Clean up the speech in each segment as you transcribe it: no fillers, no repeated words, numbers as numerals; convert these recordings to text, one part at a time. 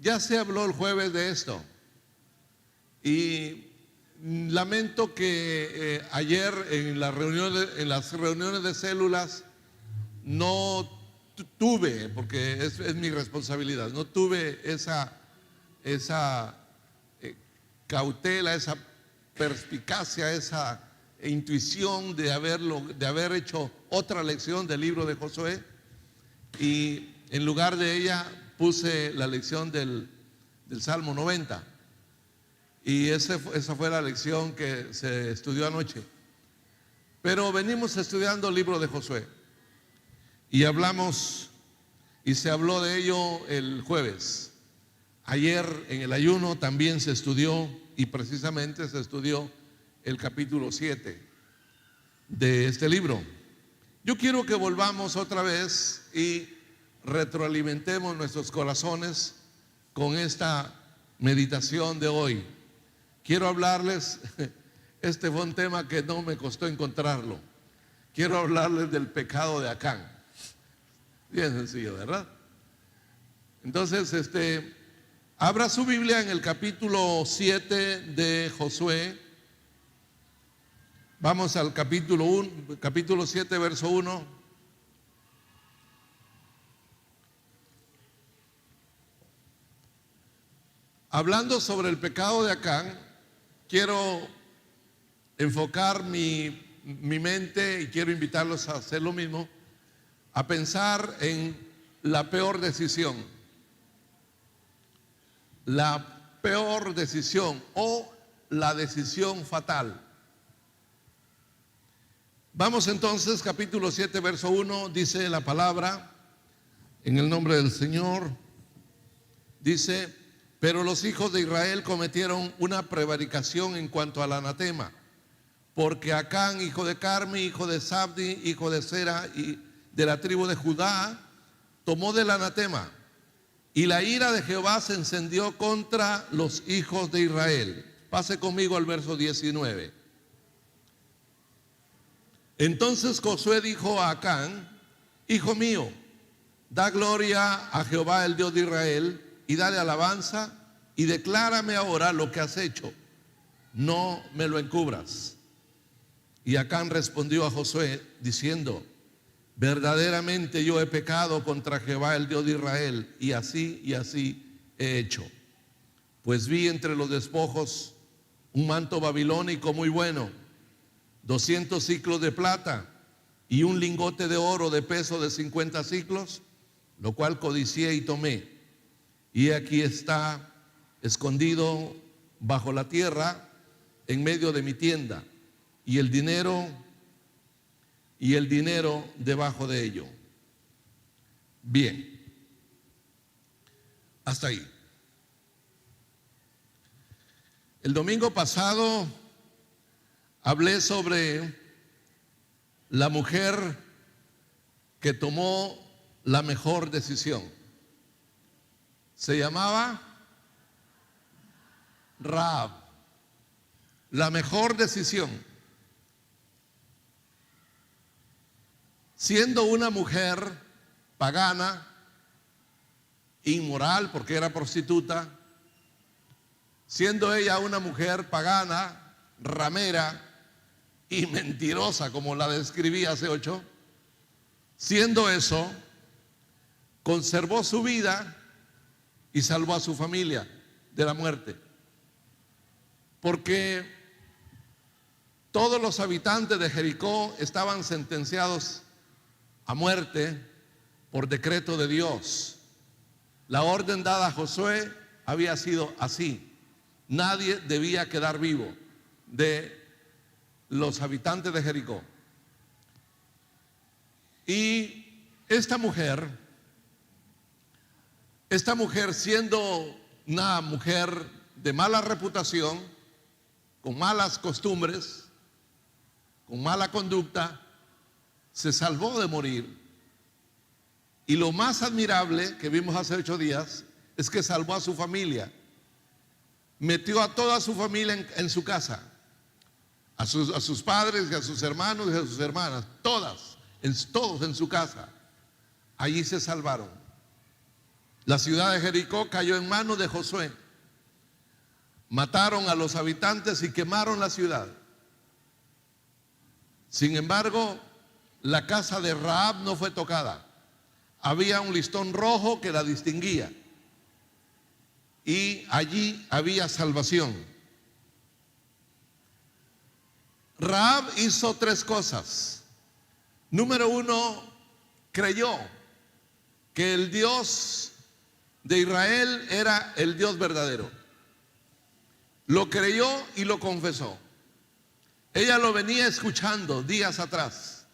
Ya se habló el jueves de esto y lamento que ayer en las reuniones de células no tuve, porque es mi responsabilidad, no tuve esa cautela, esa perspicacia, esa intuición de haber hecho otra lección del libro de Josué, y en lugar de ella puse la lección del Salmo 90, y esa fue la lección que se estudió anoche. Pero venimos estudiando el libro de Josué y hablamos, y se habló de ello el jueves. Ayer en el ayuno también se estudió, y precisamente se estudió el capítulo 7 de este libro. Yo quiero que volvamos otra vez y retroalimentemos nuestros corazones con esta meditación de hoy. Quiero hablarles, este fue un tema que no me costó encontrarlo. Quiero hablarles del pecado de Acán. Bien sencillo, ¿verdad? Entonces, abra su Biblia en el capítulo 7 de Josué. Vamos al capítulo 7, verso 1. Hablando sobre el pecado de Acán, quiero enfocar mi mente, y quiero invitarlos a hacer lo mismo, a pensar en la peor decisión. La peor decisión o la decisión fatal. Vamos entonces, capítulo 7, verso 1, dice la palabra, en el nombre del Señor, dice: pero los hijos de Israel cometieron una prevaricación en cuanto al anatema, porque Acán, hijo de Carmi, hijo de Sabdi, hijo de Sera, y de la tribu de Judá, tomó del anatema, y la ira de Jehová se encendió contra los hijos de Israel. Pase conmigo al verso 19. Entonces Josué dijo a Acán: hijo mío, da gloria a Jehová, el Dios de Israel, y dale alabanza, y declárame ahora lo que has hecho, no me lo encubras. Y Acán respondió a Josué diciendo: verdaderamente yo he pecado contra Jehová, el Dios de Israel, y así he hecho. Pues vi entre los despojos un manto babilónico muy bueno, 200 siclos de plata, y un lingote de oro de peso de 50 siclos, lo cual codicié y tomé. Y aquí está escondido bajo la tierra, en medio de mi tienda, y el dinero debajo de ello. Bien, hasta ahí. El domingo pasado hablé sobre la mujer que tomó la mejor decisión. Se llamaba Rahab. La mejor decisión. Siendo una mujer pagana, inmoral porque era prostituta, siendo ella una mujer pagana, ramera y mentirosa, como la describí hace 8, siendo eso, conservó su vida y salvó a su familia de la muerte. Porque todos los habitantes de Jericó estaban sentenciados a muerte por decreto de Dios. La orden dada a Josué había sido así: nadie debía quedar vivo de los habitantes de Jericó. Y esta mujer siendo una mujer de mala reputación, con malas costumbres, con mala conducta, se salvó de morir. Y lo más admirable que vimos hace 8 días es que salvó a su familia. Metió a toda su familia en su casa, a sus padres y a sus hermanos y a sus hermanas, todos en su casa. Allí se salvaron. La ciudad de Jericó cayó en manos de Josué. Mataron a los habitantes y quemaron la ciudad. Sin embargo, la casa de Rahab no fue tocada. Había un listón rojo que la distinguía. Y allí había salvación. Rahab hizo 3 cosas. Número 1, creyó que el Dios de Israel era el Dios verdadero. Lo creyó y lo confesó. Ella lo venía escuchando días atrás.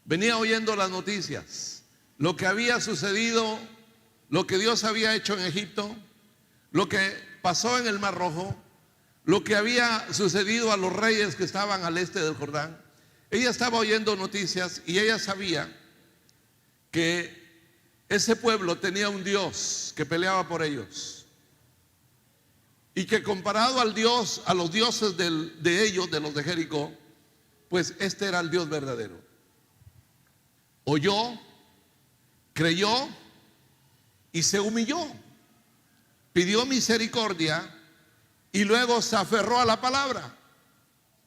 Venía oyendo las noticias, lo que había sucedido, lo que Dios había hecho en Egipto, lo que pasó en el Mar Rojo, lo que había sucedido a los reyes que estaban al este del Jordán. Ella estaba oyendo noticias y ella sabía que ese pueblo tenía un Dios que peleaba por ellos. Y que comparado al Dios, a los dioses de ellos, de los de Jericó, pues este era el Dios verdadero. Oyó, creyó y se humilló. Pidió misericordia y luego se aferró a la palabra.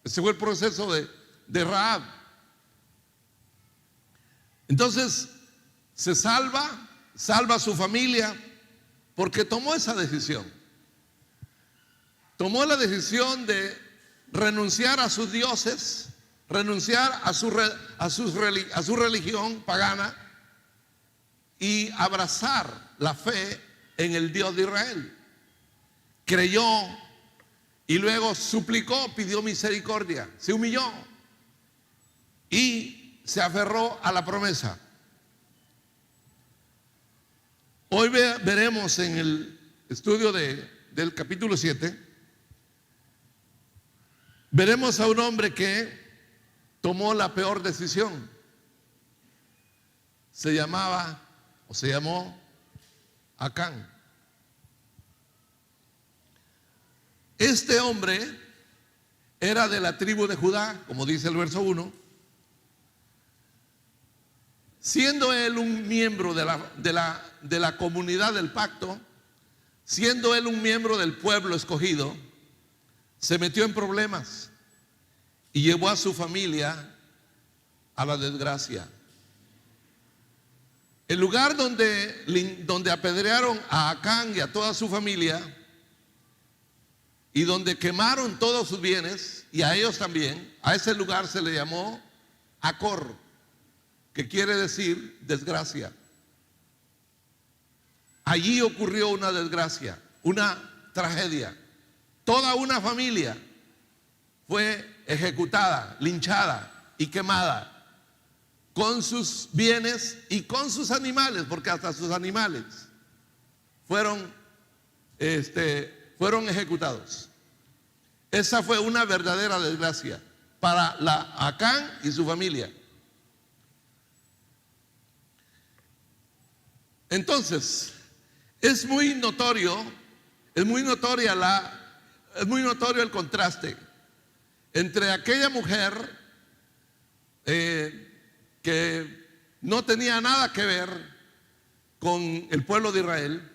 Ese fue el proceso de Rahab. Entonces se salva a su familia porque tomó esa decisión. Tomó la decisión de renunciar a sus dioses, renunciar a su religión pagana y abrazar la fe en el Dios de Israel. Creyó y luego suplicó, pidió misericordia, se humilló y se aferró a la promesa. Hoy veremos en el estudio del capítulo 7, veremos a un hombre que tomó la peor decisión. Se llamó Acán. Este hombre era de la tribu de Judá, como dice el verso 1. Siendo él un miembro de la comunidad del pacto, siendo él un miembro del pueblo escogido, se metió en problemas y llevó a su familia a la desgracia. El lugar donde apedrearon a Acán y a toda su familia y donde quemaron todos sus bienes y a ellos también, a ese lugar se le llamó Acor, que quiere decir desgracia. Allí ocurrió una desgracia, una tragedia. Toda una familia fue ejecutada, linchada y quemada, con sus bienes y con sus animales, porque hasta sus animales fueron ejecutados. Esa fue una verdadera desgracia para Acán y su familia. Entonces, es muy notorio el contraste entre aquella mujer que no tenía nada que ver con el pueblo de Israel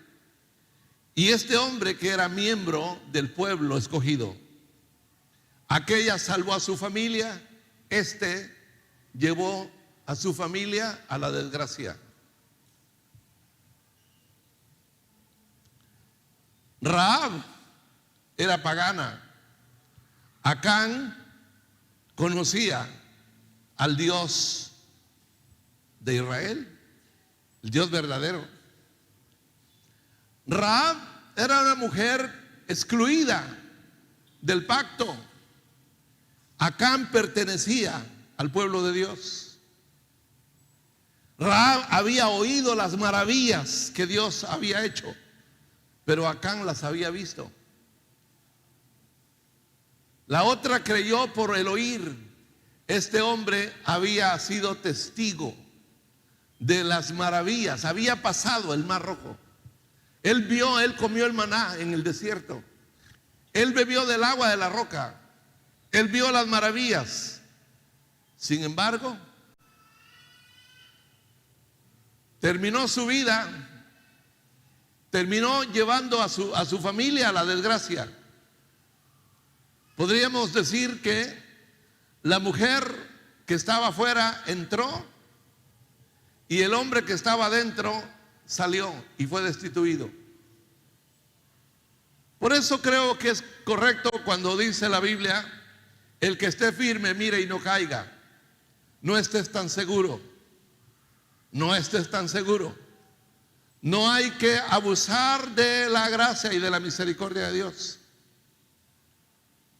y este hombre que era miembro del pueblo escogido. Aquella salvó a su familia, este llevó a su familia a la desgracia. Rahab era pagana. Acán conocía al Dios de Israel, el Dios verdadero. Rahab era una mujer excluida del pacto. Acán pertenecía al pueblo de Dios. Rahab había oído las maravillas que Dios había hecho, pero Acán las había visto. La otra creyó por el oír. Este hombre había sido testigo de las maravillas, había pasado el Mar Rojo. Él comió el maná en el desierto. Él bebió del agua de la roca. Él vio las maravillas. Sin embargo, terminó su vida terminó llevando a su familia a la desgracia. Podríamos decir que la mujer que estaba afuera entró y el hombre que estaba adentro salió y fue destituido. Por eso creo que es correcto cuando dice la Biblia: el que esté firme, mire y no caiga. No estés tan seguro. No estés tan seguro. No hay que abusar de la gracia y de la misericordia de Dios.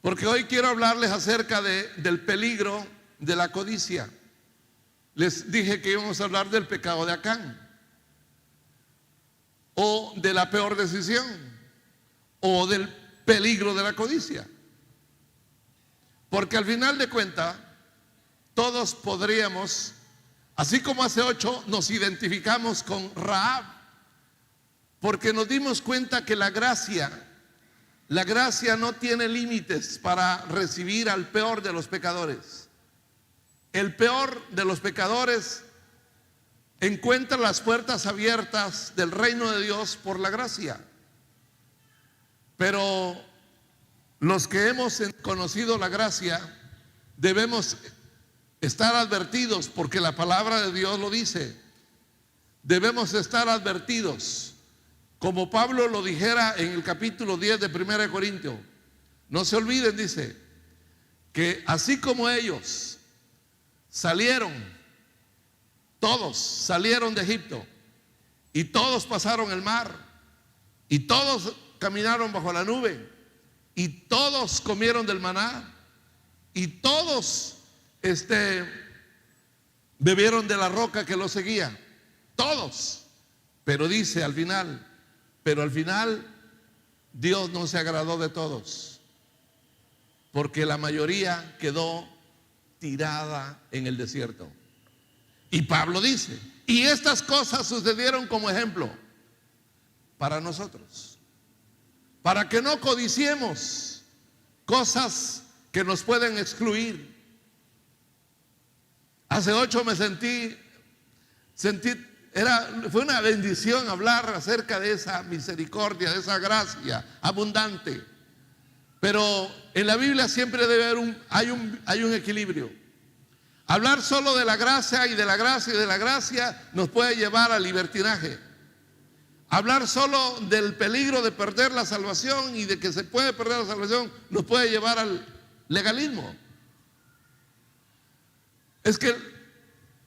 Porque hoy quiero hablarles acerca del peligro de la codicia. Les dije que íbamos a hablar del pecado de Acán, o de la peor decisión, o del peligro de la codicia. Porque al final de cuentas, todos podríamos, así como hace 8 nos identificamos con Rahab, porque nos dimos cuenta que la gracia no tiene límites para recibir al peor de los pecadores. El peor de los pecadores encuentra las puertas abiertas del reino de Dios por la gracia. Pero los que hemos conocido la gracia debemos estar advertidos, porque la palabra de Dios lo dice. Debemos estar advertidos, como Pablo lo dijera en el capítulo 10 de 1 Corintios. No se olviden, dice, que así como ellos salieron, todos salieron de Egipto, y todos pasaron el mar, y todos caminaron bajo la nube, y todos comieron del maná, y todos bebieron de la roca que los seguía. Todos. Pero dice al final, Dios no se agradó de todos, porque la mayoría quedó tirada en el desierto. Y Pablo dice, y estas cosas sucedieron como ejemplo para nosotros, para que no codiciemos cosas que nos pueden excluir. Hace 8 me sentí, fue una bendición hablar acerca de esa misericordia, de esa gracia abundante. Pero en la Biblia siempre debe haber hay un equilibrio. Hablar solo de la gracia y de la gracia y de la gracia nos puede llevar al libertinaje. Hablar solo del peligro de perder la salvación y de que se puede perder la salvación nos puede llevar al legalismo. Es que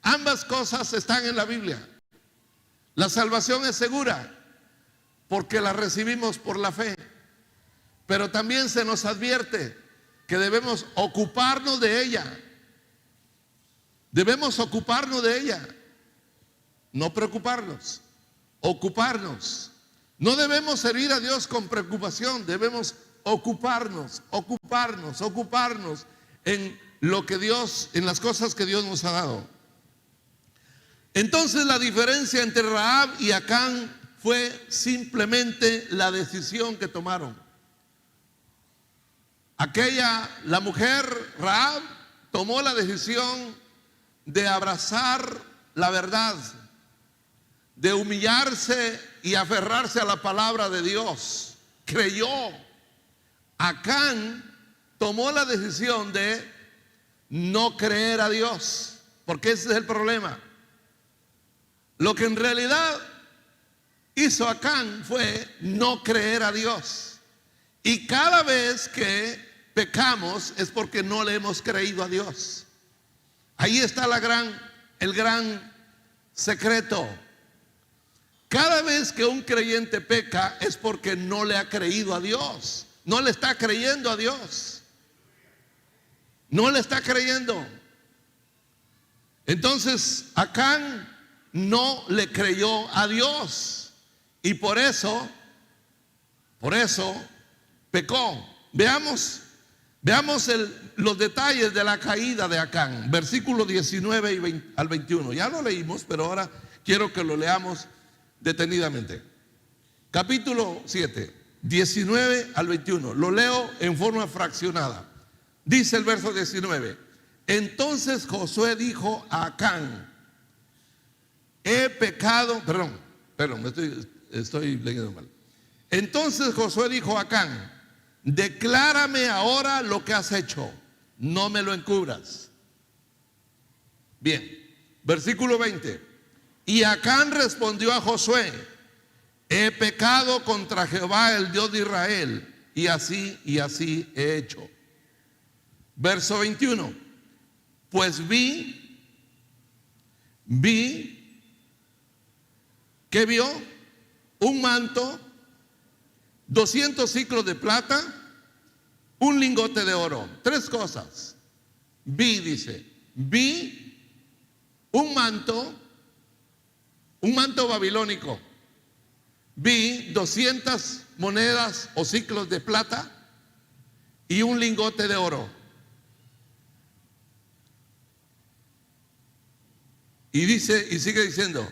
ambas cosas están en la Biblia. La salvación es segura porque la recibimos por la fe, pero también se nos advierte que debemos ocuparnos de ella. Debemos ocuparnos de ella, no preocuparnos, ocuparnos. No debemos servir a Dios con preocupación, debemos ocuparnos en lo que Dios, en las cosas que Dios nos ha dado. Entonces la diferencia entre Rahab y Acán fue simplemente la decisión que tomaron. La mujer Rahab tomó la decisión de abrazar la verdad, de humillarse y aferrarse a la palabra de Dios. Creyó. Acán tomó la decisión de no creer a Dios, porque ese es el problema. Lo que en realidad hizo Acán fue no creer a Dios. Y cada vez que pecamos es porque no le hemos creído a Dios. Ahí está el gran secreto. Cada vez que un creyente peca es porque no le ha creído a Dios. No le está creyendo a Dios. No le está creyendo. Entonces Acán no le creyó a Dios y por eso pecó. Veamos los detalles de la caída de Acán, versículos 19 al 21. Ya lo leímos, pero ahora quiero que lo leamos detenidamente. Capítulo 7, 19 al 21. Lo leo en forma fraccionada. Dice el verso 19: entonces Josué dijo a Acán: he pecado, estoy leyendo mal. Entonces Josué dijo a Acán: declárame ahora lo que has hecho, no me lo encubras. Bien, versículo 20. Y Acán respondió a Josué: he pecado contra Jehová, el Dios de Israel, y así he hecho. Verso 21. Pues vi, ¿qué vio? Un manto, 200 ciclos de plata, un lingote de oro. Tres cosas. Dice, vi un manto babilónico. Vi 200 monedas o ciclos de plata y un lingote de oro. Y dice, y sigue diciendo,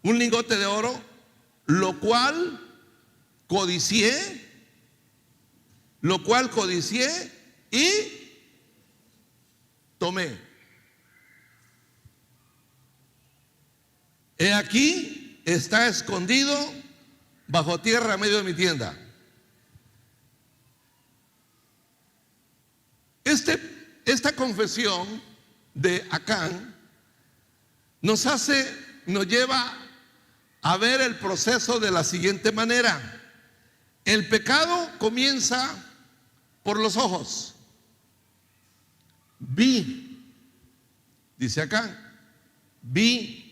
un lingote de oro, lo cual codicié y tomé. He aquí, está escondido bajo tierra a medio de mi tienda. Esta confesión de Acán nos lleva a ver el proceso de la siguiente manera. El pecado comienza por los ojos. Vi, dice Acán, vi.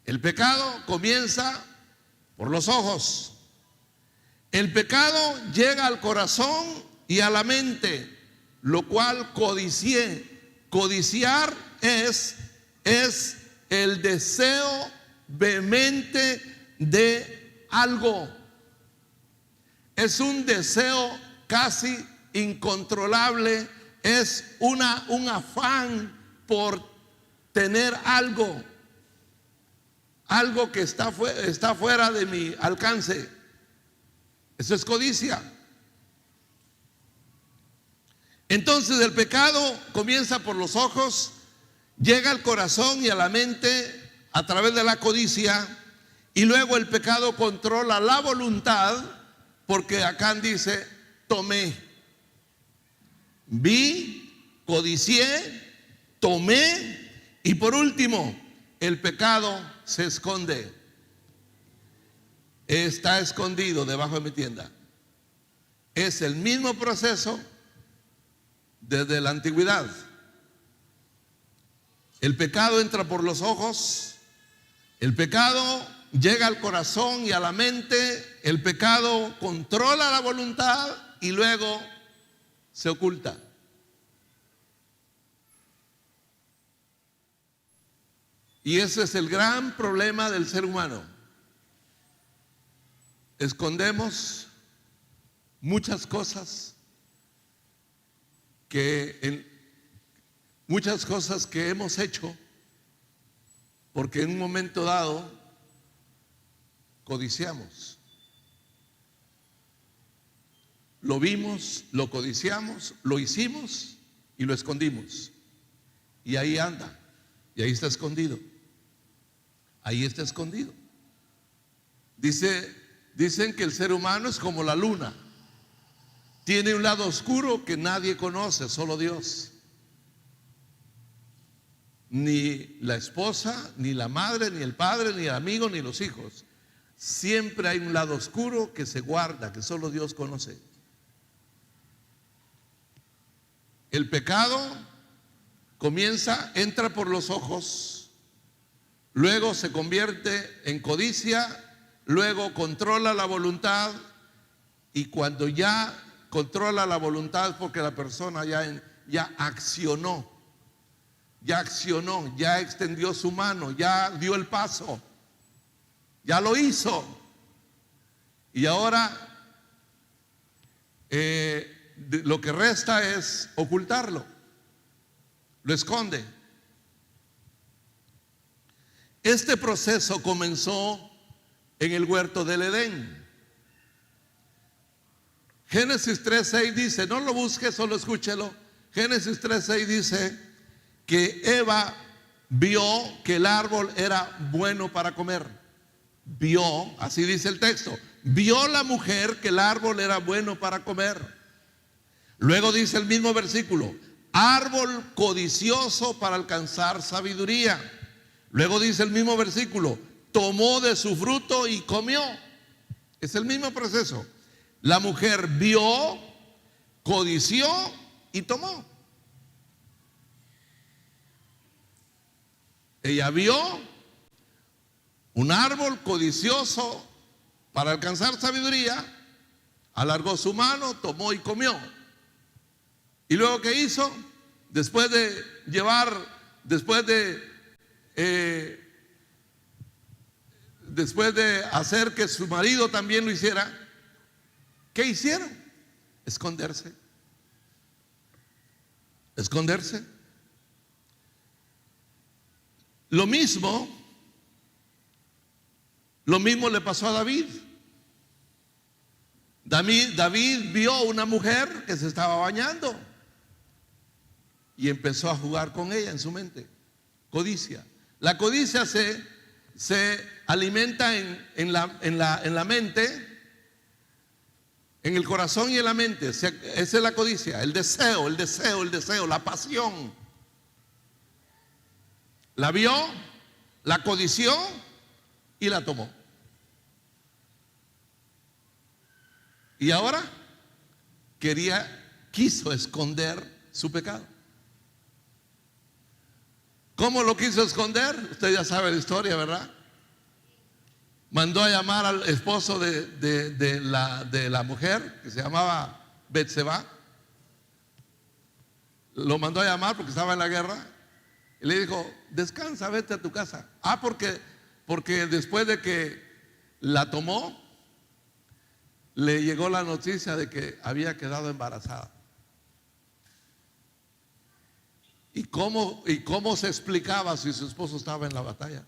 El pecado comienza por los ojos. El pecado llega al corazón y a la mente, lo cual codicié. Codiciar es el deseo vehemente de algo. Es un deseo casi incontrolable. Es un afán por tener algo que está fuera de mi alcance. Eso es codicia. Entonces el pecado comienza por los ojos, llega al corazón y a la mente a través de la codicia, y luego el pecado controla la voluntad, porque Acán dice: tomé, vi, codicié, tomé, y por último el pecado se esconde. Está escondido debajo de mi tienda. Es el mismo proceso desde la antigüedad. El pecado entra por los ojos, el pecado llega al corazón y a la mente, el pecado controla la voluntad y luego se oculta. Y ese es el gran problema del ser humano. Escondemos muchas cosas que hemos hecho porque en un momento dado codiciamos. Lo vimos, lo codiciamos, lo hicimos y lo escondimos. Y ahí anda, y ahí está escondido. Ahí está escondido. Dicen que el ser humano es como la luna. Tiene un lado oscuro que nadie conoce, solo Dios. Ni la esposa, ni la madre, ni el padre, ni el amigo, ni los hijos. Siempre hay un lado oscuro que se guarda, que solo Dios conoce. El pecado entra por los ojos, luego se convierte en codicia, luego controla la voluntad, y cuando ya controla la voluntad, porque la persona ya accionó, ya extendió su mano, ya dio el paso, ya lo hizo, y ahora lo que resta es ocultarlo, lo esconde. Este proceso comenzó en el huerto del Edén. Génesis 3:6 dice, no lo busque, solo escúchelo. Génesis 3:6 dice que Eva vio que el árbol era bueno para comer. vio, así dice el texto, vio la mujer que el árbol era bueno para comer. Luego dice el mismo versículo, árbol codicioso para alcanzar sabiduría. Luego dice el mismo versículo, tomó de su fruto y comió. Es el mismo proceso. La mujer vio, codició y tomó. Ella vio un árbol codicioso para alcanzar sabiduría, alargó su mano, tomó y comió. Y luego, ¿qué hizo? Después de hacer que su marido también lo hiciera, ¿qué hicieron? Esconderse. Esconderse. Lo mismo le pasó a David. David vio una mujer que se estaba bañando y empezó a jugar con ella en su mente. Codicia. La codicia se alimenta en la mente, en el corazón y en la mente. Esa es la codicia, el deseo, la pasión. La vio, la codició y la tomó. Y ahora quiso esconder su pecado. ¿Cómo lo quiso esconder? Usted ya sabe la historia, ¿verdad? Mandó a llamar al esposo de la mujer, que se llamaba Betseba. Lo mandó a llamar porque estaba en la guerra. Y le dijo, descansa, vete a tu casa. Porque después de que la tomó, le llegó la noticia de que había quedado embarazada. ¿Y cómo se explicaba si su esposo estaba en la batalla?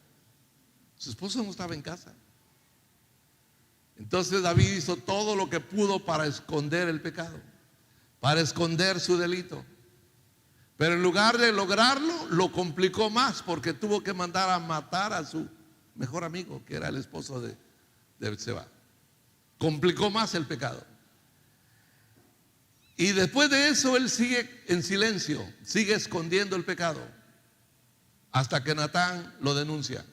Su esposo no estaba en casa. Entonces David hizo todo lo que pudo para esconder el pecado, para esconder su delito. Pero en lugar de lograrlo, lo complicó más, porque tuvo que mandar a matar a su mejor amigo, que era el esposo de Betseba. Complicó más el pecado. Y después de eso él sigue en silencio, sigue escondiendo el pecado, hasta que Natán lo denuncia.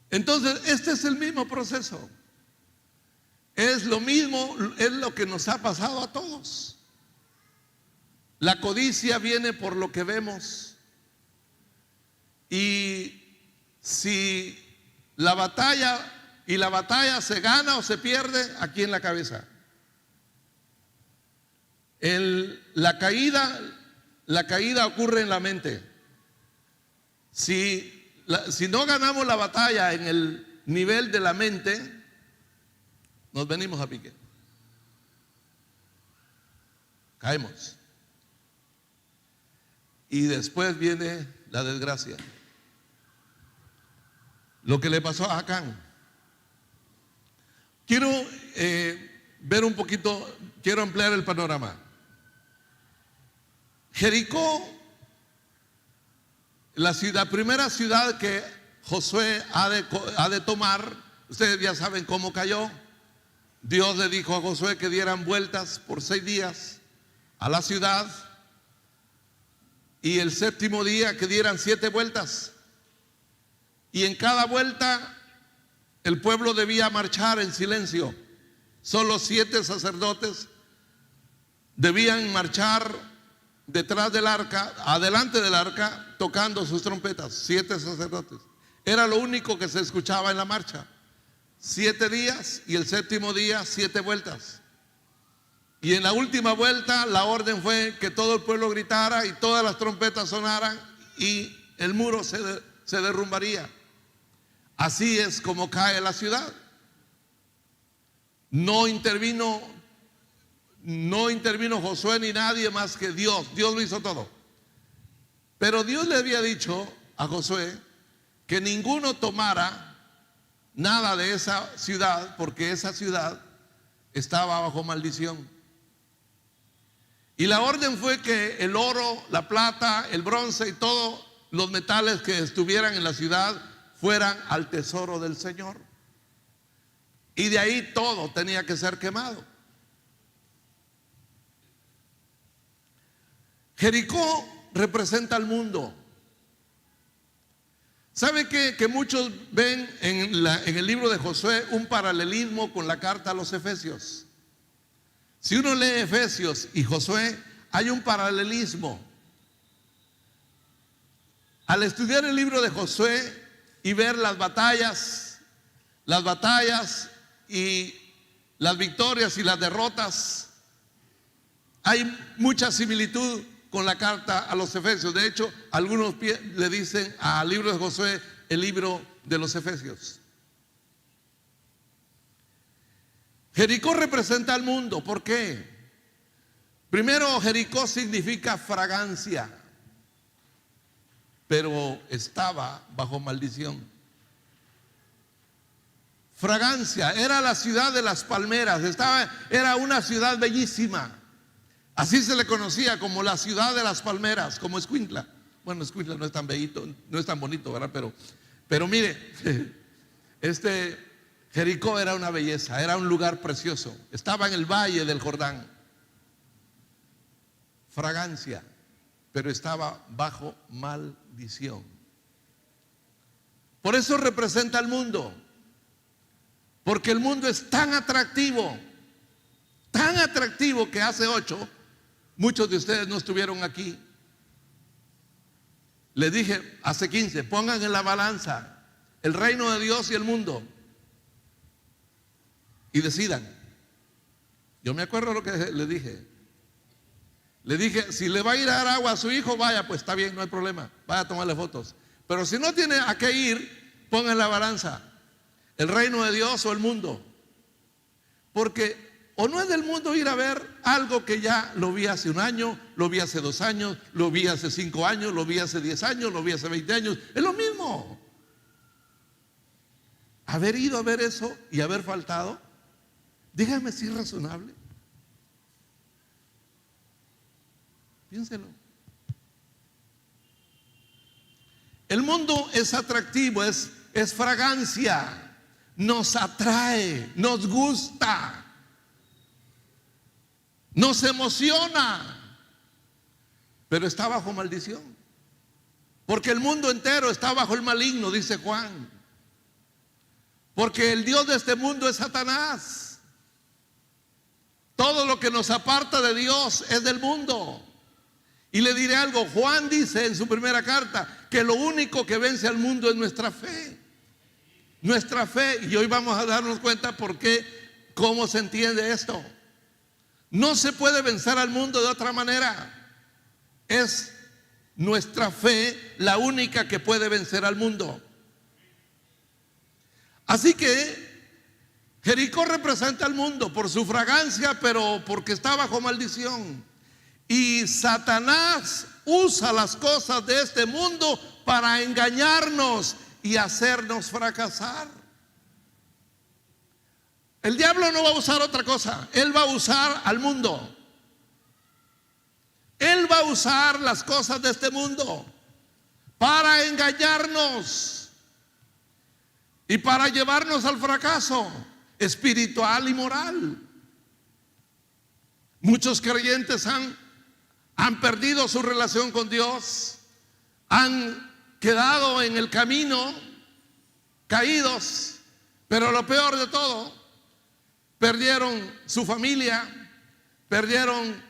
Entonces este es el mismo proceso. Es lo mismo, es lo que nos ha pasado a todos. La codicia viene por lo que vemos. Y si la batalla se gana o se pierde aquí en la cabeza. La caída ocurre en la mente. Si no ganamos la batalla en el nivel de la mente, nos venimos a pique. Caemos. Y después viene la desgracia. Lo que le pasó a Acán. Quiero ver un poquito, quiero ampliar el panorama. Jericó, la primera ciudad que Josué ha de tomar, ustedes ya saben cómo cayó. Dios le dijo a Josué que dieran vueltas por 6 días a la ciudad, y el séptimo día que dieran 7 vueltas, y en cada vuelta el pueblo debía marchar en silencio. Solo 7 sacerdotes debían marchar detrás del arca, adelante del arca, tocando sus trompetas. 7 sacerdotes. Era lo único que se escuchaba en la marcha. 7 días, y el séptimo día 7 vueltas. Y en la última vuelta la orden fue que todo el pueblo gritara y todas las trompetas sonaran, y el muro se derrumbaría. Así es como cae la ciudad. No intervino Josué ni nadie más que Dios. Dios lo hizo todo. Pero Dios le había dicho a Josué que ninguno tomara nada de esa ciudad, porque esa ciudad estaba bajo maldición. Y la orden fue que el oro, la plata, el bronce y todos los metales que estuvieran en la ciudad fueran al tesoro del Señor. Y de ahí todo tenía que ser quemado. Jericó representa al mundo. ¿Sabe que muchos ven en el libro de Josué un paralelismo con la carta a los Efesios? Si uno lee Efesios y Josué, hay un paralelismo. Al estudiar el libro de Josué y ver las batallas y las victorias y las derrotas, hay mucha similitud con la carta a los Efesios. De hecho, algunos le dicen al libro de Josué el libro de los Efesios. Jericó representa al mundo. ¿Por qué? Primero, Jericó significa fragancia, pero estaba bajo maldición. Fragancia, era la ciudad de las palmeras, era una ciudad bellísima. Así se le conocía, como la ciudad de las palmeras, como Escuintla. Bueno, Escuintla no es tan bellito, no es tan bonito, ¿verdad? Pero mire, Jericó era una belleza, era un lugar precioso. Estaba en el valle del Jordán. Fragancia, pero estaba bajo maldición. Por eso representa al mundo, porque el mundo es tan atractivo que hace 8, muchos de ustedes no estuvieron aquí. Les dije hace 15, pongan en la balanza el reino de Dios y el mundo y decidan. Yo me acuerdo lo que le dije. Le dije, si le va a ir a dar agua a su hijo, vaya, pues está bien, no hay problema, vaya a tomarle fotos. Pero si no tiene a qué ir, pongan en la balanza el reino de Dios o el mundo. Porque o no es del mundo ir a ver algo que ya lo vi hace 1 año, lo vi hace 2 años, lo vi hace 5 años, lo vi hace 10 años, lo vi hace 20 años. Es lo mismo. Haber ido a ver eso y haber faltado, dígame si es razonable. Piénselo. El mundo es atractivo, es fragancia, nos atrae, nos gusta, nos emociona, pero está bajo maldición, porque el mundo entero está bajo el maligno, dice Juan, porque el Dios de este mundo es Satanás. Todo lo que nos aparta de Dios es del mundo. Y le diré algo, Juan dice en su primera carta que lo único que vence al mundo es nuestra fe. Nuestra fe, y hoy vamos a darnos cuenta por qué, cómo se entiende esto. No se puede vencer al mundo de otra manera. Es nuestra fe la única que puede vencer al mundo. Así que Jericó representa al mundo por su fragancia, pero porque está bajo maldición. Y Satanás usa las cosas de este mundo para engañarnos y hacernos fracasar. El diablo no va a usar otra cosa, él va a usar al mundo. Él va a usar las cosas de este mundo para engañarnos y para llevarnos al fracaso espiritual y moral. Muchos creyentes han perdido su relación con Dios, han quedado en el camino caídos, pero lo peor de todo, perdieron su familia, perdieron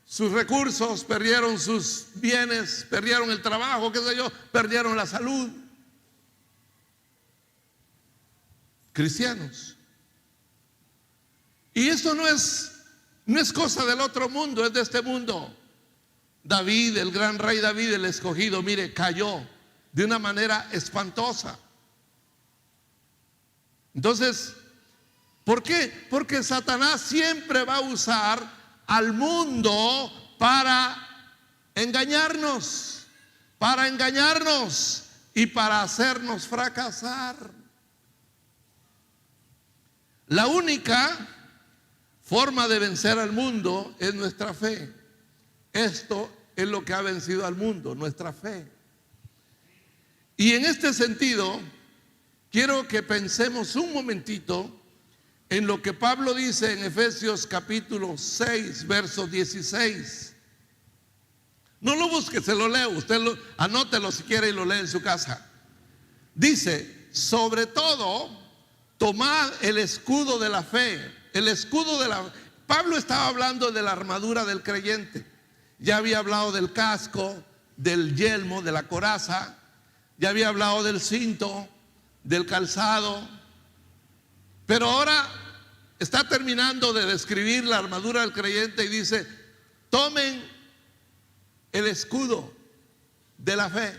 sus recursos, perdieron sus bienes, perdieron el trabajo, qué sé yo, perdieron la salud. Cristianos. Y esto no es cosa del otro mundo, es de este mundo. David, el gran rey David, el escogido, mire, cayó de una manera espantosa. Entonces, ¿por qué? Porque Satanás siempre va a usar al mundo para engañarnos y para hacernos fracasar. La única forma de vencer al mundo es nuestra fe. Esto es lo que ha vencido al mundo, nuestra fe. Y en este sentido, quiero que pensemos un momentito en lo que Pablo dice en Efesios capítulo 6, verso 16. No lo busque, se lo leo, anótelo si quiere y lo lee en su casa. Dice: sobre todo, tomad el escudo de la fe. El escudo de la... Pablo estaba hablando de la armadura del creyente. Ya había hablado del casco, del yelmo, de la coraza. Ya había hablado del cinto, del calzado. Pero ahora está terminando de describir la armadura del creyente y dice: tomen el escudo de la fe.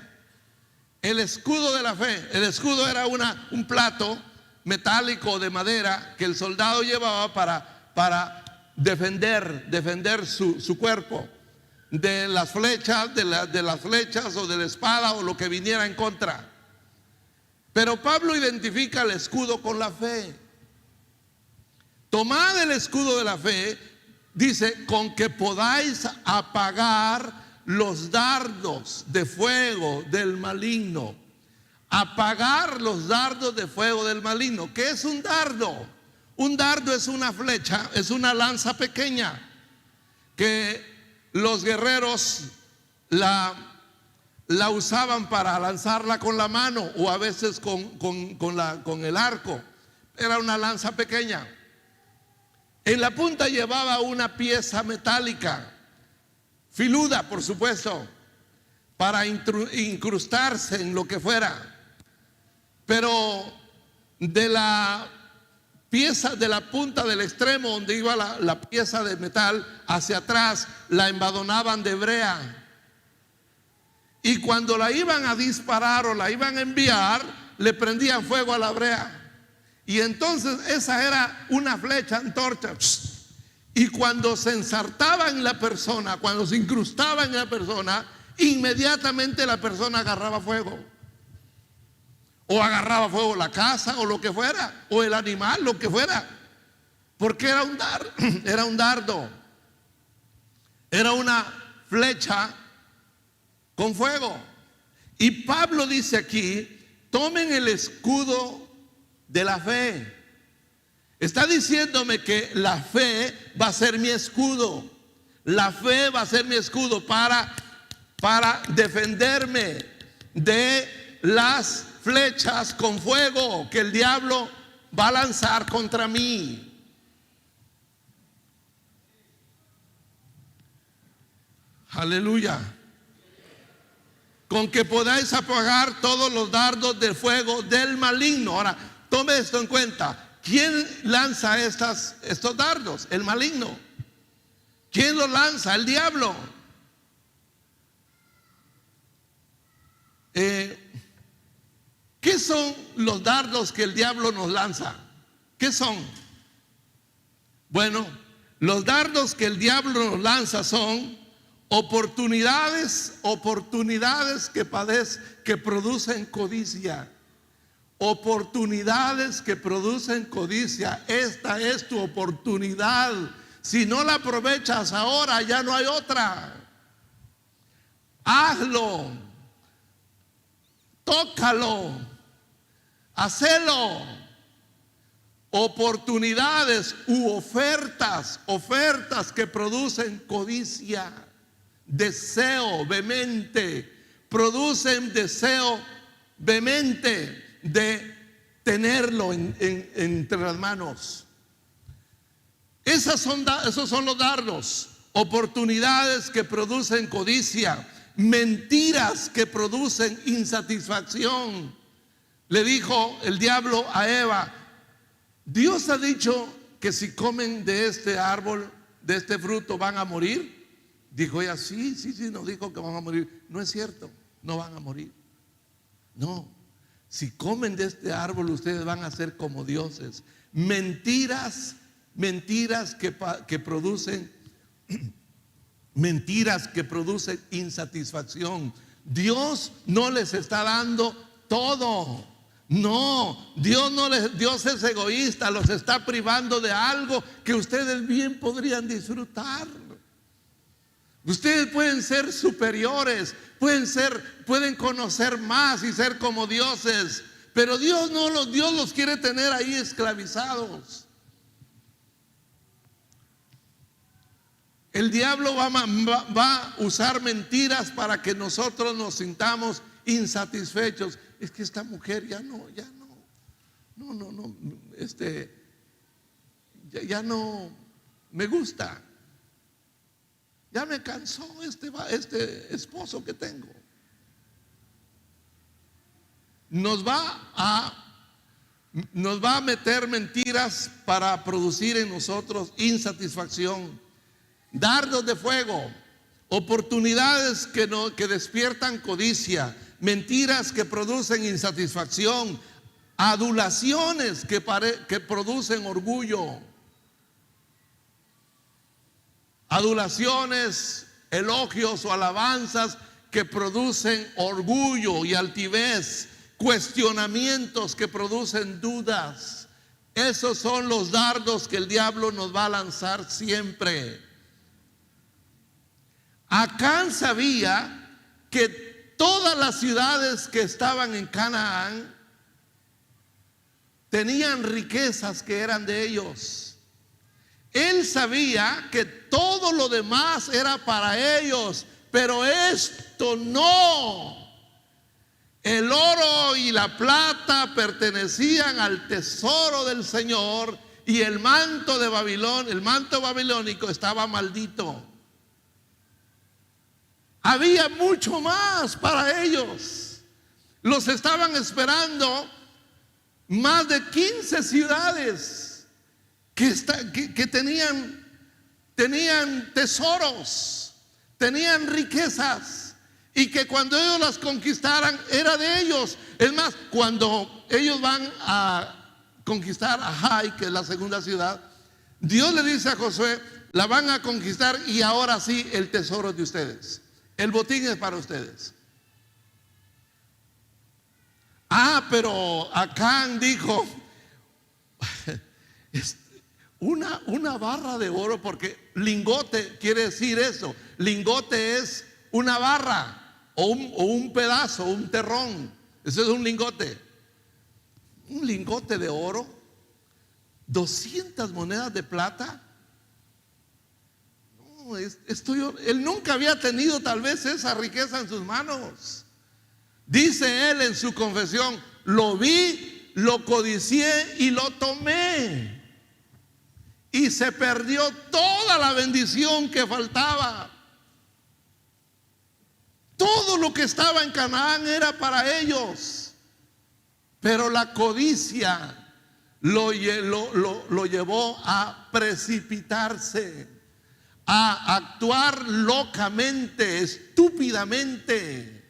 El escudo de la fe. El escudo era un plato metálico de madera que el soldado llevaba para defender su cuerpo de las flechas, de las flechas o de la espada o lo que viniera en contra. Pero Pablo identifica el escudo con la fe. Tomad el escudo de la fe, dice, con que podáis apagar los dardos de fuego del maligno. Apagar los dardos de fuego del maligno. ¿Qué es un dardo? Un dardo es una flecha, es una lanza pequeña que los guerreros la usaban para lanzarla con la mano o a veces con el arco. Era una lanza pequeña. En la punta llevaba una pieza metálica, filuda por supuesto, para incrustarse en lo que fuera. Pero de la pieza, de la punta del extremo donde iba la pieza de metal hacia atrás, la embadonaban de brea. Y cuando la iban a disparar o la iban a enviar, le prendían fuego a la brea. Y entonces esa era una flecha antorcha. Y cuando se ensartaba en la persona, cuando se incrustaba en la persona, inmediatamente la persona agarraba fuego. O agarraba fuego la casa o lo que fuera, o el animal, lo que fuera. Porque era un dardo. Era una flecha con fuego. Y Pablo dice aquí: tomen el escudo de la fe. Está diciéndome que la fe va a ser mi escudo. La fe va a ser mi escudo para defenderme de las flechas con fuego que el diablo va a lanzar contra mí. Aleluya. Con que podáis apagar todos los dardos de fuego del maligno. Ahora, tome esto en cuenta. ¿Quién lanza estos dardos? El maligno. ¿Quién los lanza? El diablo. ¿Qué son los dardos que el diablo nos lanza? ¿Qué son? Bueno, los dardos que el diablo nos lanza son oportunidades que producen codicia. Oportunidades que producen codicia. Esta es tu oportunidad. Si no la aprovechas ahora, ya no hay otra. Hazlo. Tócalo. Hacelo. Oportunidades u ofertas que producen codicia, deseo vehemente, producen deseo vehemente de tenerlo entre las manos. Esos son los dardos. Oportunidades que producen codicia, mentiras que producen insatisfacción. Le dijo el diablo a Eva: Dios ha dicho que si comen de este árbol, de este fruto, van a morir. Dijo ella: sí, nos dijo que van a morir. No es cierto, no van a morir. No, si comen de este árbol, ustedes van a ser como dioses. Mentiras que producen insatisfacción. Dios no les está dando todo. No, Dios es egoísta, los está privando de algo que ustedes bien podrían disfrutar. Ustedes pueden ser superiores, pueden conocer más y ser como dioses, Pero Dios Dios los quiere tener ahí esclavizados. El diablo va a usar mentiras para que nosotros nos sintamos insatisfechos. Es que esta mujer ya no, ya no me gusta. Ya me cansó este esposo que tengo. Nos va a meter mentiras para producir en nosotros insatisfacción, dardos de fuego, oportunidades que despiertan codicia, mentiras que producen insatisfacción, adulaciones que producen orgullo, adulaciones, elogios o alabanzas que producen orgullo y altivez, cuestionamientos que producen dudas. Esos son los dardos que el diablo nos va a lanzar siempre. Acán sabía que todas las ciudades que estaban en Canaán tenían riquezas que eran de ellos. Él sabía que todo lo demás era para ellos, pero esto no. El oro y la plata pertenecían al tesoro del Señor, y el manto de Babilón, el manto babilónico, estaba maldito. Había mucho más para ellos. Los estaban esperando más de 15 ciudades que tenían tesoros, tenían riquezas, y que cuando ellos las conquistaran era de ellos. Es más, cuando ellos van a conquistar a Jai, que es la segunda ciudad, Dios le dice a Josué: la van a conquistar y ahora sí el tesoro es de ustedes, el botín es para ustedes. Pero Acán dijo: una barra de oro, porque lingote quiere decir eso. Lingote es una barra o un pedazo, un terrón. Eso es un lingote. Un lingote de oro, 200 monedas de plata. No, él nunca había tenido tal vez esa riqueza en sus manos. Dice él en su confesión: lo vi, lo codicié y lo tomé. Y se perdió toda la bendición que faltaba. Todo lo que estaba en Canaán era para ellos, pero la codicia lo llevó a precipitarse, a actuar locamente, estúpidamente.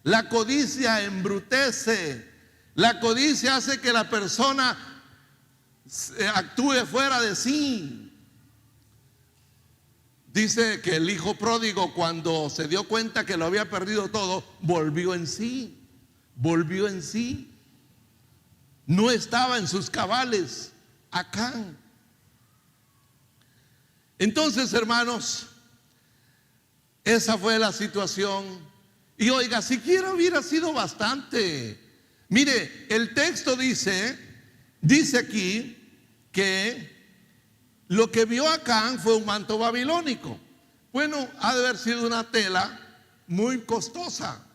La codicia embrutece. La codicia hace que la persona actúe fuera de sí. Dice que el hijo pródigo, cuando se dio cuenta que lo había perdido todo, volvió en sí. Volvió en sí. No estaba en sus cabales. Acán. Entonces, hermanos, esa fue la situación. Y oiga, siquiera hubiera sido bastante. Mire, el texto dice aquí que lo que vio Acán fue un manto babilónico. Bueno, ha de haber sido una tela muy costosa,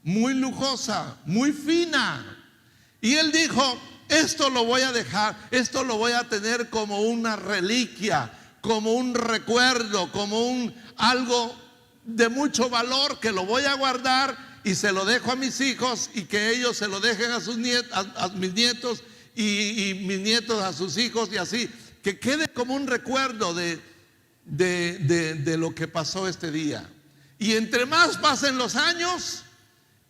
muy lujosa, muy fina. Y él dijo: esto lo voy a dejar, esto lo voy a tener como una reliquia, como un recuerdo, como algo de mucho valor, que lo voy a guardar y se lo dejo a mis hijos, y que ellos se lo dejen a mis nietos, y mis nietos a sus hijos, y así, que quede como un recuerdo de lo que pasó este día. Y entre más pasen los años,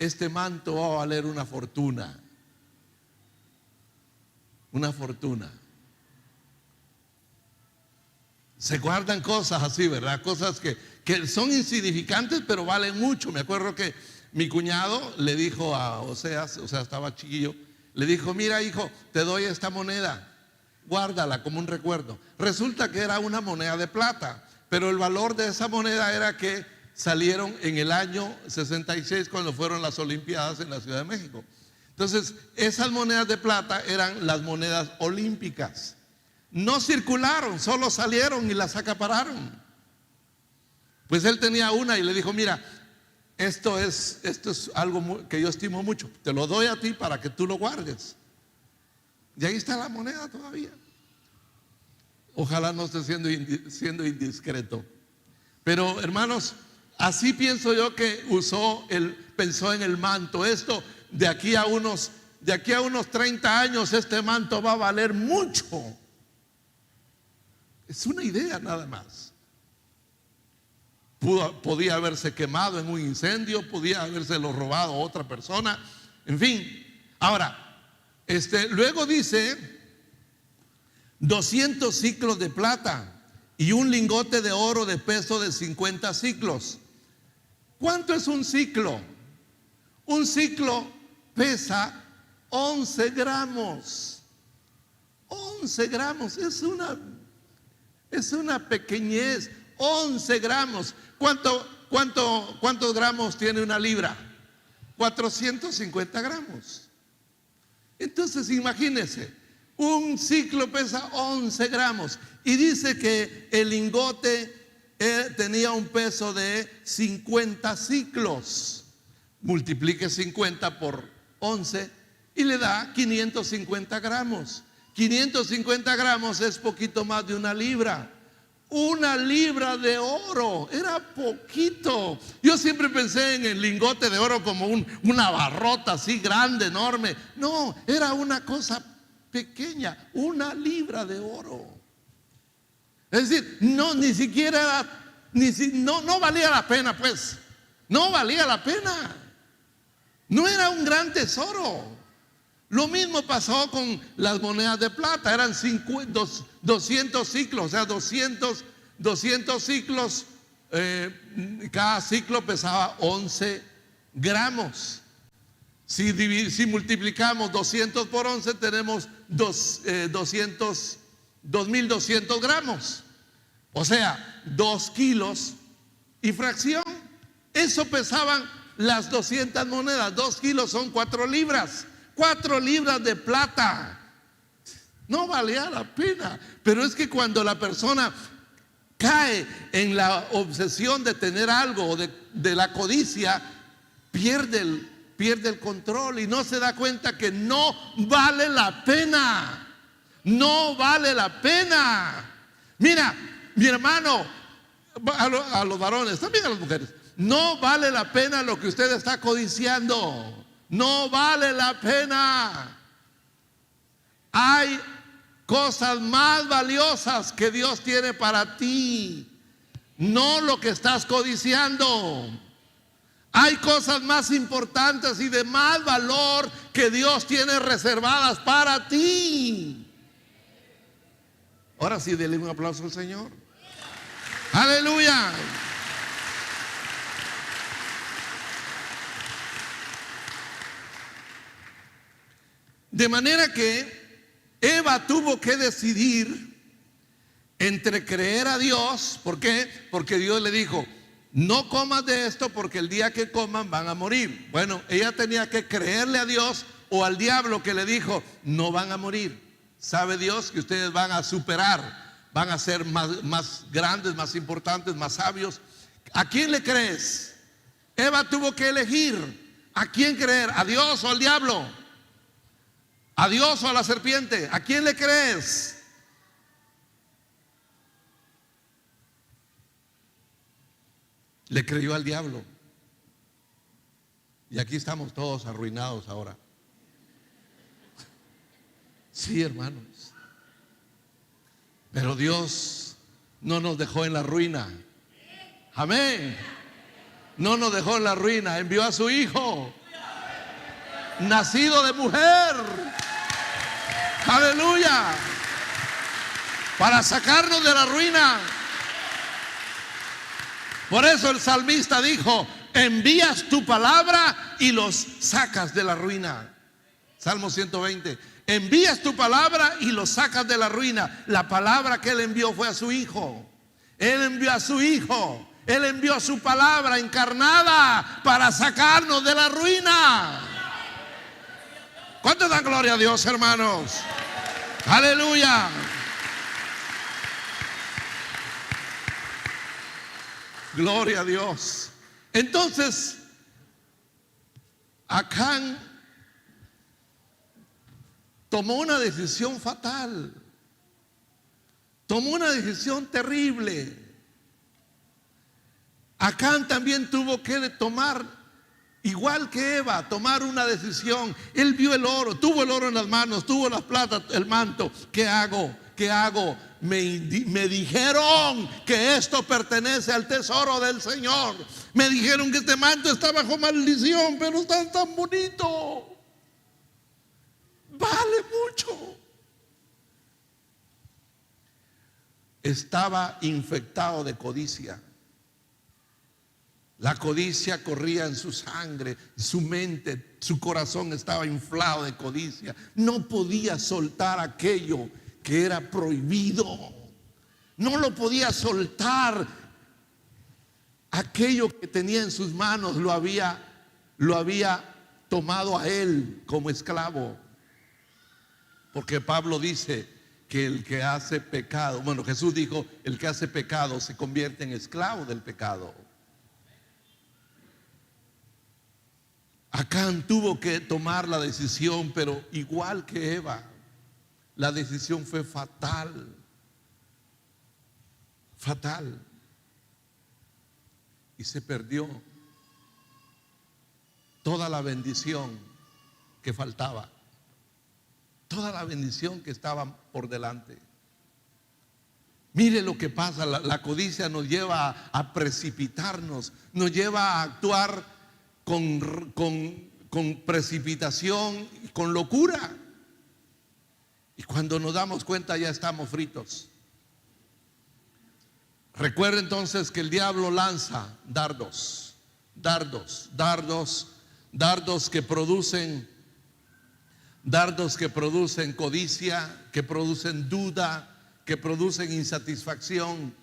este manto va a valer una fortuna. Una fortuna. Se guardan cosas así, ¿verdad? Cosas que son insignificantes, pero valen mucho. Me acuerdo que mi cuñado le dijo a Oseas, o sea, estaba chiquillo, le dijo: mira, hijo, te doy esta moneda, guárdala como un recuerdo. Resulta que era una moneda de plata, pero el valor de esa moneda era que salieron en el año 66, cuando fueron las Olimpiadas en la Ciudad de México. Entonces, esas monedas de plata eran las monedas olímpicas. No circularon, solo salieron y las acapararon. Pues él tenía una y le dijo: mira, esto es algo que yo estimo mucho, te lo doy a ti para que tú lo guardes. Y ahí está la moneda todavía. Ojalá no esté siendo indiscreto. Pero hermanos, así pienso yo que pensó en el manto. Esto de aquí a unos 30 años, este manto va a valer mucho. Es una idea nada más. Podía haberse quemado en un incendio, podía habérselo robado a otra persona, en fin. Ahora, luego dice 200 ciclos de plata y un lingote de oro de peso de 50 ciclos. ¿Cuánto es un ciclo? Un ciclo pesa 11 gramos. 11 gramos, es una pequeñez. 11 gramos. ¿Cuántos gramos tiene una libra? 450 gramos. Entonces imagínense, un ciclo pesa 11 gramos y dice que el lingote tenía un peso de 50 ciclos. Multiplique 50 por 11 y le da 550 gramos. 550 gramos es poquito más de una libra. Una libra de oro, era poquito. Yo siempre pensé en el lingote de oro como una barrota así grande, enorme. No, era una cosa pequeña, una libra de oro. Es decir, ni siquiera no valía la pena, pues. No valía la pena. No era un gran tesoro. Lo mismo pasó con las monedas de plata. Eran 200 ciclos, o sea, 200 ciclos. Cada ciclo pesaba 11 gramos. Si multiplicamos 200 por 11, tenemos 2.200 gramos. O sea, 2 kilos y fracción. Eso pesaban las 200 monedas. 2 kilos son 4 libras. 4 libras de plata. No valía la pena. Pero es que cuando la persona cae en la obsesión de tener algo o de la codicia, pierde el control y no se da cuenta que no vale la pena. No vale la pena. Mira, mi hermano, a los varones, también a las mujeres, no vale la pena lo que usted está codiciando. No vale la pena. Hay cosas más valiosas que Dios tiene para ti, no lo que estás codiciando. Hay cosas más importantes y de más valor que Dios tiene reservadas para ti. Ahora sí, denle un aplauso al Señor. Aleluya. De manera que Eva tuvo que decidir entre creer a Dios. ¿Por qué? Porque Dios le dijo: no comas de esto porque el día que coman van a morir. Bueno, ella tenía que creerle a Dios o al diablo que le dijo: no van a morir. Sabe Dios que ustedes van a superar, van a ser más grandes, más importantes, más sabios. ¿A quién le crees? Eva tuvo que elegir a quién creer, a Dios o al diablo. ¿A Dios o a la serpiente? ¿A quién le crees? Le creyó al diablo. Y aquí estamos todos arruinados ahora. Sí, hermanos. Pero Dios no nos dejó en la ruina. Amén. No nos dejó en la ruina. Envió a su Hijo, nacido de mujer. Aleluya. Para sacarnos de la ruina. Por eso el salmista dijo: envías tu palabra y los sacas de la ruina. Salmo 120. Envías tu palabra y los sacas de la ruina. La palabra que Él envió fue a su Hijo. Él envió a su Hijo. Él envió su palabra encarnada para sacarnos de la ruina. ¿Cuántos dan gloria a Dios, hermanos? Aleluya. Gloria a Dios. Entonces, Acán tomó una decisión fatal. Tomó una decisión terrible. Acán también tuvo que tomar, igual que Eva, tomar una decisión. Él vio el oro, tuvo el oro en las manos, tuvo las plata, el manto. ¿Qué hago? ¿Qué hago? Me dijeron que esto pertenece al tesoro del Señor. Me dijeron que este manto está bajo maldición, pero está tan bonito. Vale mucho. Estaba infectado de codicia. La codicia corría en su sangre, su mente, su corazón estaba inflado de codicia. No podía soltar aquello que era prohibido. No lo podía soltar. Aquello que tenía en sus manos lo había tomado a él como esclavo. Porque Pablo dice que el que hace pecado, bueno, Jesús dijo, el que hace pecado se convierte en esclavo del pecado. Acán tuvo que tomar la decisión, pero igual que Eva, la decisión fue fatal. Fatal. Y se perdió toda la bendición que faltaba. Toda la bendición que estaba por delante. Mire lo que pasa, la codicia nos lleva a precipitarnos, nos lleva a actuar con precipitación, con locura. Y cuando nos damos cuenta ya estamos fritos. Recuerda entonces que el diablo lanza dardos que producen codicia, que producen duda, que producen insatisfacción.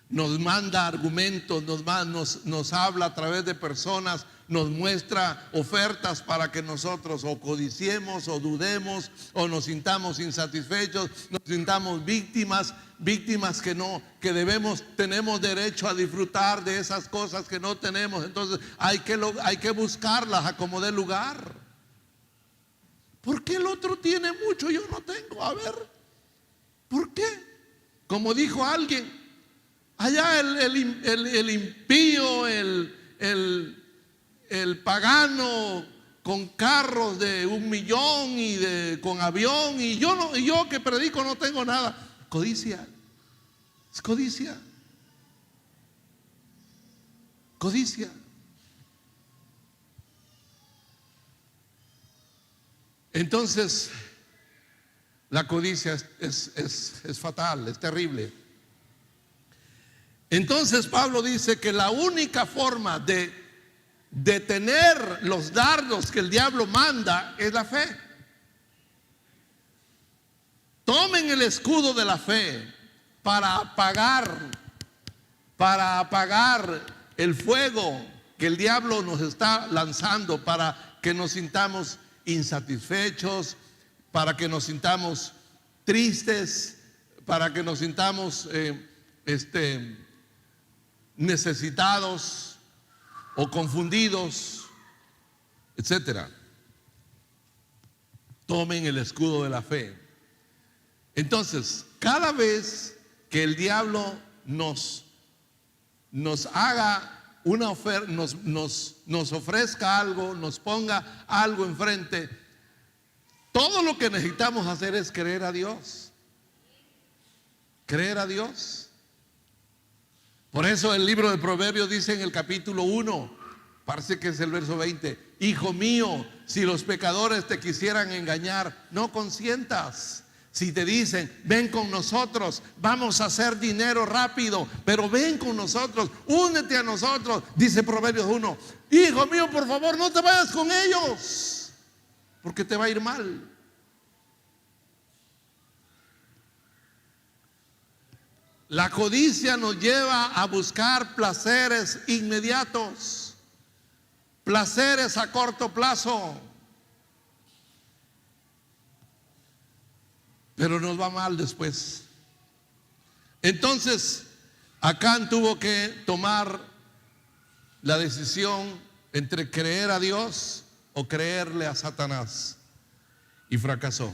Nos manda argumentos, nos habla a través de personas, nos muestra ofertas para que nosotros o codiciemos o dudemos o nos sintamos insatisfechos, nos sintamos víctimas que tenemos derecho a disfrutar de esas cosas que no tenemos. Entonces hay que buscarlas a como dé lugar. ¿Por qué el otro tiene mucho y yo no tengo? A ver, ¿por qué? Como dijo alguien, allá el impío, el pagano con carros de 1 millón y con avión, y yo que predico no tengo nada. Codicia. Es codicia. Codicia. Entonces, la codicia es fatal, es terrible. Entonces Pablo dice que la única forma de detener los dardos que el diablo manda es la fe. Tomen el escudo de la fe para apagar el fuego que el diablo nos está lanzando, para que nos sintamos insatisfechos, para que nos sintamos tristes, para que nos sintamos necesitados o confundidos, etcétera. Tomen el escudo de la fe. Entonces, cada vez que el diablo nos haga una oferta, nos ofrezca algo, nos ponga algo enfrente, todo lo que necesitamos hacer es creer a Dios. Creer a Dios. Por eso el libro de Proverbios dice en el capítulo 1, parece que es el verso 20: hijo mío, si los pecadores te quisieran engañar, no consientas. Si te dicen, ven con nosotros, vamos a hacer dinero rápido, pero ven con nosotros, únete a nosotros, dice Proverbios 1, hijo mío, por favor, no te vayas con ellos, porque te va a ir mal. La codicia nos lleva a buscar placeres inmediatos, placeres a corto plazo. pero nos va mal después. Entonces, Acán tuvo que tomar la decisión entre creer a Dios o creerle a Satanás, y fracasó.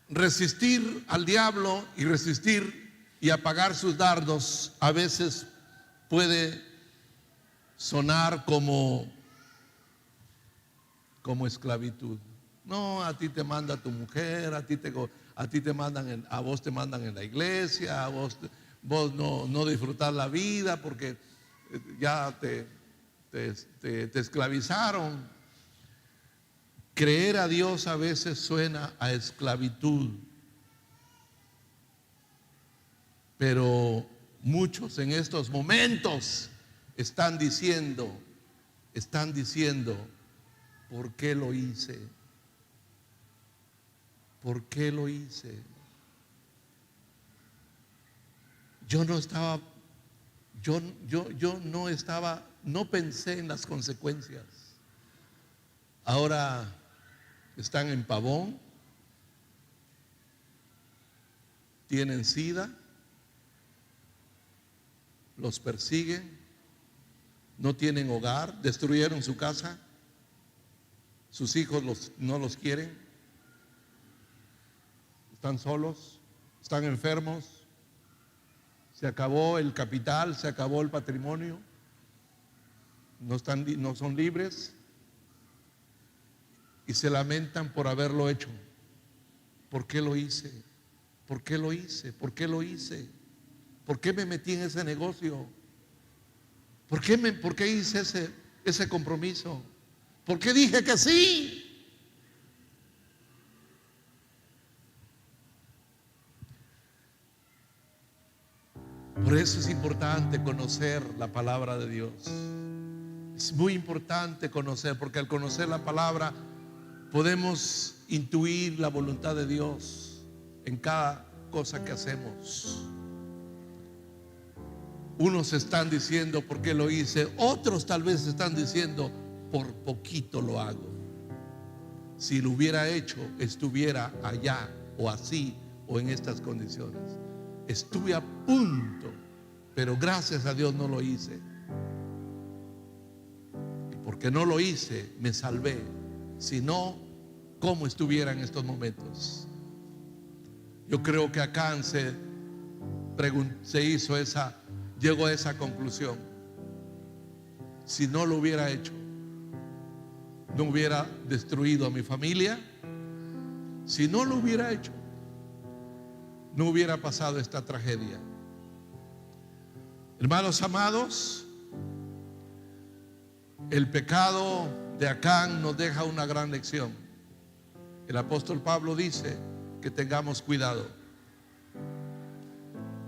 Resistir al diablo y resistir y apagar sus dardos a veces puede sonar como esclavitud. No, a ti te manda tu mujer, a ti te mandan, a vos te mandan en la iglesia, a vos no disfrutar la vida porque ya te esclavizaron. Creer a Dios a veces suena a esclavitud, pero muchos en estos momentos están diciendo, ¿por qué lo hice? ¿Por qué lo hice? No pensé en las consecuencias. Ahora están en Pavón, tienen SIDA, los persiguen, no tienen hogar, destruyeron su casa, sus hijos no los quieren, están solos, están enfermos, se acabó el capital, se acabó el patrimonio, no son libres. Y se lamentan por haberlo hecho. ¿Por qué lo hice? ¿Por qué lo hice? ¿Por qué lo hice? ¿Por qué me metí en ese negocio? ¿Por qué hice ese compromiso? ¿Por qué dije que sí? Por eso es importante conocer la palabra de Dios. Es muy importante conocer, porque al conocer la palabra podemos intuir la voluntad de Dios en cada cosa que hacemos. Unos están diciendo ¿por qué lo hice? Otros tal vez están diciendo por poquito lo hago. Si lo hubiera hecho, estuviera allá o así o en estas condiciones. Estuve a punto, pero gracias a Dios no lo hice. Y porque no lo hice, me salvé. Si no, ¿cómo estuviera en estos momentos? Yo creo que Acán llegó a esa conclusión. Si no lo hubiera hecho, no hubiera destruido a mi familia. Si no lo hubiera hecho, no hubiera pasado esta tragedia. Hermanos amados, el pecado de Acán nos deja una gran lección. El apóstol Pablo dice que tengamos cuidado,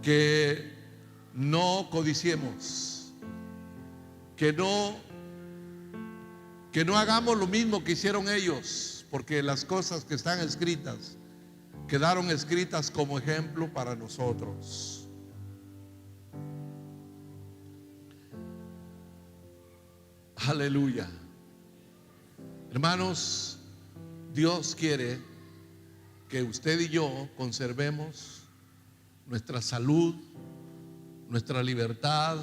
que no codiciemos, que no hagamos lo mismo que hicieron ellos, porque las cosas que están escritas quedaron escritas como ejemplo para nosotros. Aleluya. Hermanos, Dios quiere que usted y yo conservemos nuestra salud, nuestra libertad,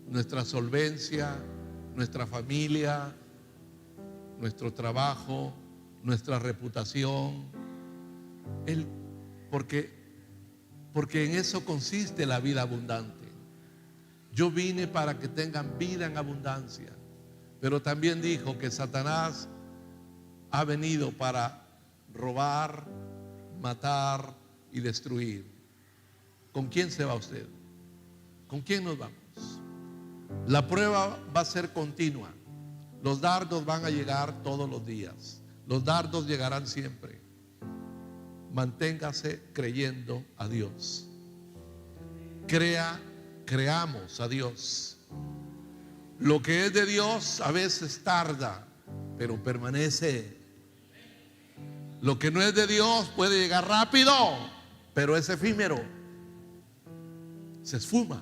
nuestra solvencia, nuestra familia, nuestro trabajo, nuestra reputación. Porque en eso consiste la vida abundante. Yo vine para que tengan vida en abundancia, pero también dijo que Satanás ha venido para robar, matar y destruir. ¿Con quién se va usted? ¿Con quién nos vamos? La prueba va a ser continua. Los dardos van a llegar todos los días. Los dardos llegarán siempre. Manténgase creyendo a Dios. Creamos a Dios. Lo que es de Dios a veces tarda, pero permanece. Lo que no es de Dios puede llegar rápido, pero es efímero, se esfuma.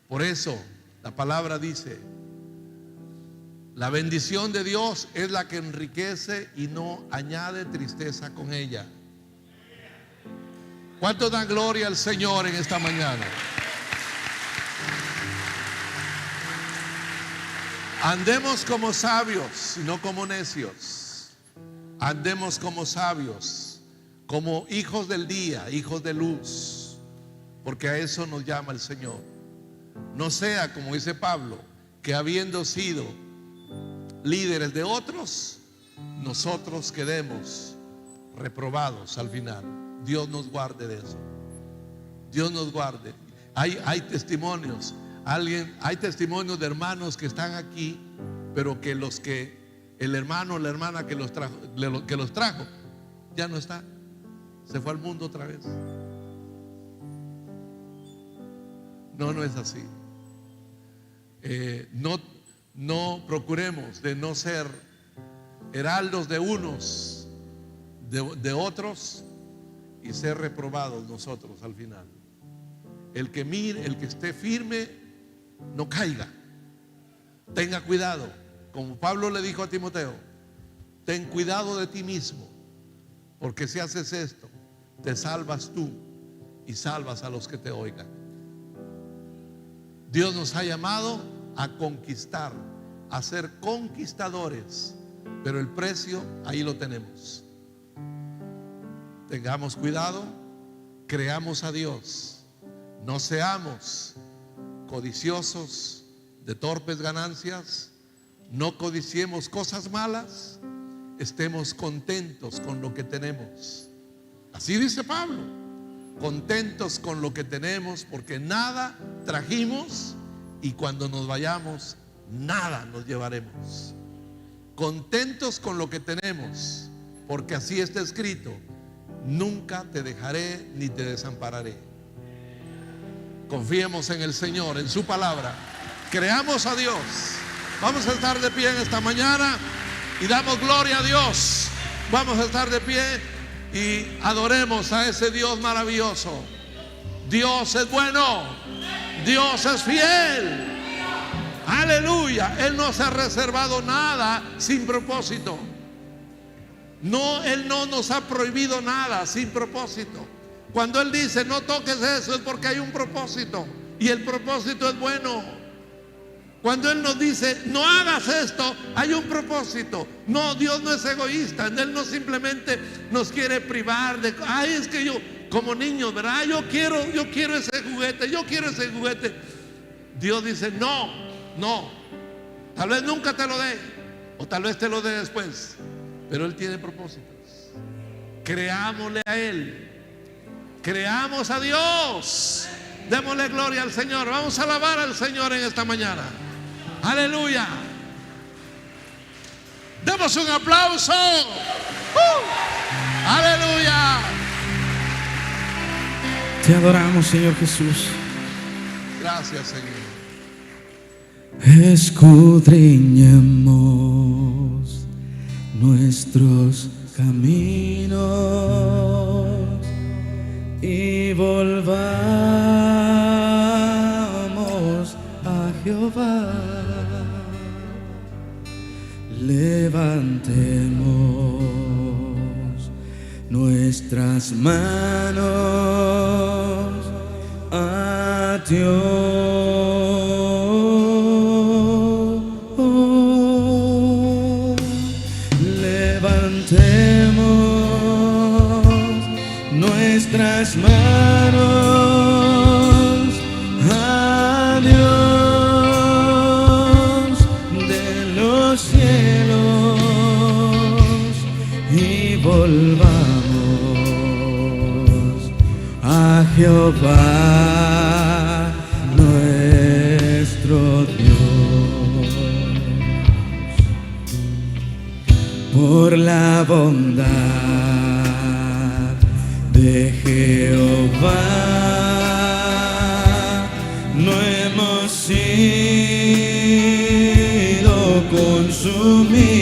Por eso la palabra dice La bendición de Dios es la que enriquece y no añade tristeza con ella. ¿Cuántos dan gloria al Señor en esta mañana? Andemos como sabios y no como necios. Andemos como sabios, como hijos del día, hijos de luz, porque a eso nos llama el Señor. No sea como dice Pablo, que habiendo sido líderes de otros, nosotros quedemos reprobados al final. Dios nos guarde de eso. Dios nos guarde. Hay testimonios. Hay testimonios de hermanos que están aquí, pero que el hermano o la hermana que los trajo ya no está. Se fue al mundo otra vez. No es así. No procuremos de no ser heraldos de unos, de otros, y ser reprobados nosotros al final. El que mire, el que esté firme, no caiga. Tenga cuidado, como Pablo le dijo a Timoteo: ten cuidado de ti mismo, porque si haces esto, te salvas tú y salvas a los que te oigan. Dios nos ha llamado a conquistar, a ser conquistadores, pero el precio ahí lo tenemos. Tengamos cuidado, creamos a Dios, no seamos codiciosos de torpes ganancias, no codiciemos cosas malas, estemos contentos con lo que tenemos. Así dice Pablo, contentos con lo que tenemos, porque nada trajimos y cuando nos vayamos nada nos llevaremos. Contentos con lo que tenemos, porque así está escrito: nunca te dejaré ni te desampararé. Confiemos en el Señor, en su palabra. Creamos a Dios. Vamos a estar de pie en esta mañana y damos gloria a Dios. Vamos a estar de pie y adoremos a ese Dios maravilloso. Dios es bueno, Dios es fiel. Aleluya. Él no se ha reservado nada sin propósito. No, Él no nos ha prohibido nada sin propósito. Cuando Él dice no toques eso, es porque hay un propósito, y el propósito es bueno. Cuando Él nos dice no hagas esto, hay un propósito. No, Dios no es egoísta. Él no simplemente nos quiere privar de, es que yo, como niños, ¿verdad? Yo quiero ese juguete, yo quiero ese juguete. Dios dice no, tal vez nunca te lo dé, o tal vez te lo dé después, pero Él tiene propósitos. Creámosle a Él, creamos a Dios, démosle gloria al Señor. Vamos a alabar al Señor en esta mañana. Aleluya. Demos un aplauso. Aleluya. Te adoramos, Señor Jesús. Gracias, Señor. Escudriñemos nuestros caminos y volvamos a Jehová. Levantemos nuestras manos a Dios. Levantemos nuestras manos a Dios de los cielos y volvamos a Jehová nuestro Dios. Por la bondad de Jehová no hemos sido consumidos.